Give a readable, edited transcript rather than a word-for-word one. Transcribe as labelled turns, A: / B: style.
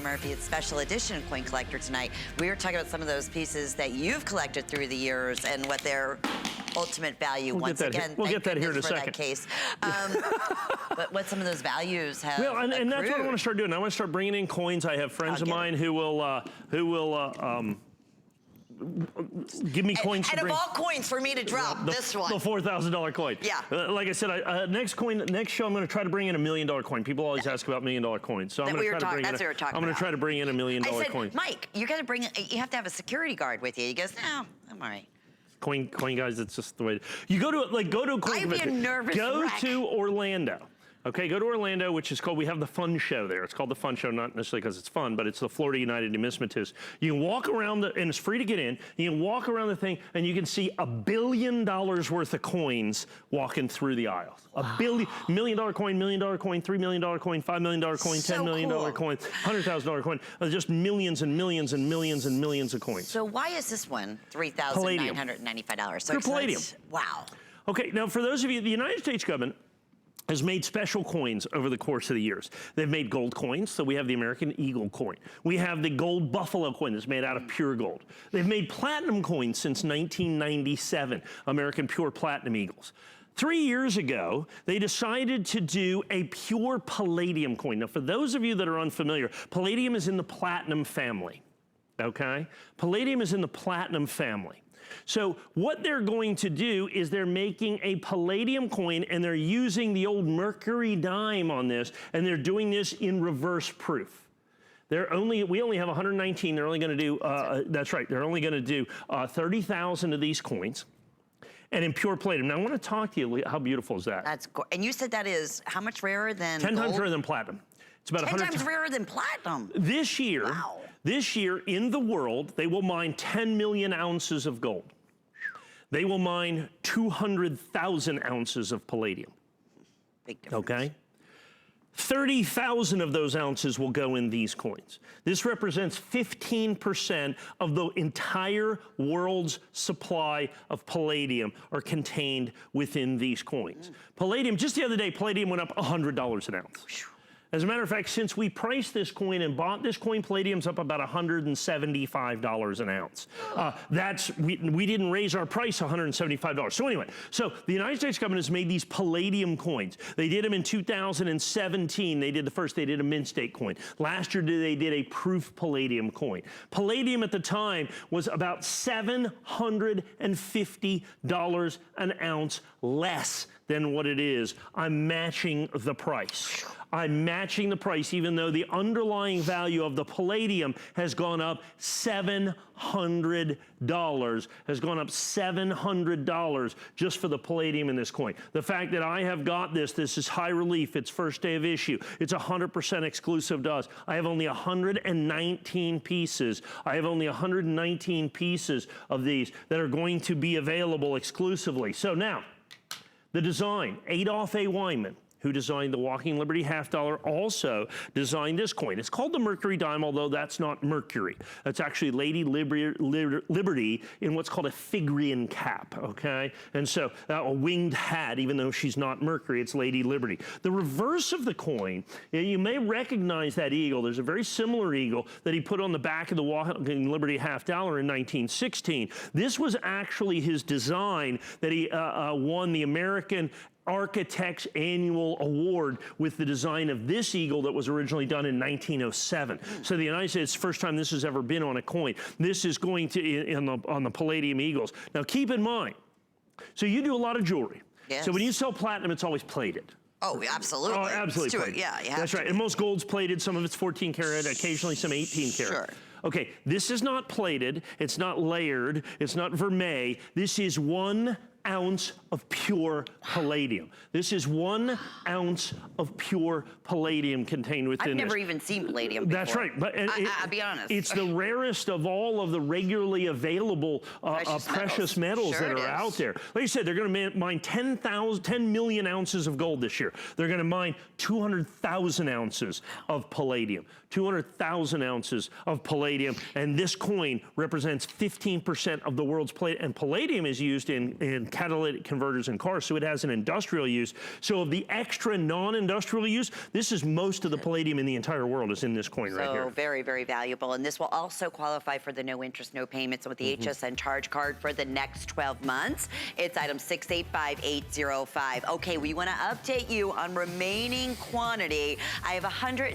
A: Murphy, it's special edition coin collector tonight. We were talking about some of those pieces that you've collected through the years and what their ultimate value.
B: We'll get that here in a second.
A: That case. But what some of those values have.
B: Well, and that's what I want to start doing. I want to start bringing in coins. I have friends of mine who will give me coins.
A: And of all coins for me to drop, this one.
B: The $4,000 coin.
A: Yeah.
B: Like I said, next show I'm going to try to bring in $1 million coin. People always ask about $1 million coins, so I'm going to try to bring in. I'm going to try to bring in $1 million coin.
A: Mike, you got to bring. You have to have a security guard with you. He goes, no, I'm all right.
B: Coin guys, it's just the way. You go to a coin convention.
A: I'd be a nervous wreck.
B: To Orlando. Okay, go to Orlando, which is called, we have the fun show there. It's called the fun show, not necessarily because it's fun, but it's the Florida United Numismatists. You can walk around and it's free to get in. You can walk around the thing and you can see $1 billion worth of coins walking through the aisles. Wow. $1 million coin, $1 million coin, $3 million coin, $5 million coin, $10 million coin, $100,000 coin. Just millions and millions and millions and millions of coins.
A: So why is this one $3,995? So
B: Palladium.
A: Wow.
B: Okay, now for those of you, the United States government has made special coins over the course of the years. They've made gold coins, so we have the American Eagle coin. We have the gold buffalo coin that's made out of pure gold. They've made platinum coins since 1997, American pure platinum eagles. 3 years ago, they decided to do a pure palladium coin. Now, for those of you that are unfamiliar, palladium is in the platinum family, okay? Palladium is in the platinum family. So what they're going to do is they're making a palladium coin and they're using the old mercury dime on this, and they're doing this in reverse proof. We only have 119. They're only going to do, that's right, they're only going to do 30,000 of these coins. And in pure palladium. Now I want to talk to you, how beautiful is that?
A: That's cool. And you said that is how much rarer than
B: 10
A: gold?
B: times rarer than platinum. It's about
A: 10 times rarer than platinum.
B: This year,
A: wow.
B: This year in the world, they will mine 10 million ounces of gold. They will mine 200,000 ounces of palladium.
A: Big difference.
B: Okay? 30,000 of those ounces will go in these coins. This represents 15% of the entire world's supply of palladium are contained within these coins. Palladium, just the other day, palladium went up $100 an ounce. As a matter of fact, since we priced this coin and bought this coin, palladium's up about $175 an ounce. We didn't raise our price $175. So anyway, so the United States government has made these palladium coins. They did them in 2017. They did a mint state coin. Last year they did a proof palladium coin. Palladium at the time was about $750 an ounce less than what it is. I'm matching the price. I'm matching the price, even though the underlying value of the palladium has gone up $700, has gone up $700 just for the palladium in this coin. The fact that I have got this is high relief, it's first day of issue, it's 100% exclusive to us. I have only 119 pieces. I have only 119 pieces of these that are going to be available exclusively. So now, the design, Adolph A. Wyman, who designed the Walking Liberty half dollar, also designed this coin. It's called the Mercury dime, although that's not Mercury. That's actually Lady Liberty in what's called a Phrygian cap, okay? And so a winged hat, even though she's not Mercury, it's Lady Liberty. The reverse of the coin, you may recognize that eagle. There's a very similar eagle that he put on the back of the Walking Liberty half dollar in 1916. This was actually his design that he won the American Architect's Annual Award with the design of this eagle that was originally done in 1907. So the United States, first time this has ever been on a coin. This is going to on the Palladium eagles. Now keep in mind, so you do a lot of jewelry.
A: Yes.
B: So when you sell platinum, it's always plated.
A: Oh, absolutely.
B: Oh, absolutely plated.
A: Yeah, you have
B: That's right. And most gold's plated. Some of it's 14 karat, occasionally some 18 karat.
A: Sure.
B: Okay, this is not plated. It's not layered. It's not vermeil. This is 1 ounce of pure palladium. This is 1 ounce of pure palladium contained within this.
A: I've never even seen palladium before.
B: That's right. But
A: I'll be honest.
B: It's the rarest of all of the regularly available precious metals that are out there. Like I said, they're going to mine 10 million ounces of gold this year. They're going to mine 200,000 ounces of palladium. 200,000 ounces of palladium, and this coin represents 15% of the world's palladium. And palladium is used in catalytic converters in cars, so it has an industrial use. So of the extra non-industrial use, this is most of the palladium in the entire world is in this coin right here.
A: So very, very valuable. And this will also qualify for the no interest, no payments with the HSN charge card for the next 12 months. It's item 685805. Okay, we want to update you on remaining quantity. I have 100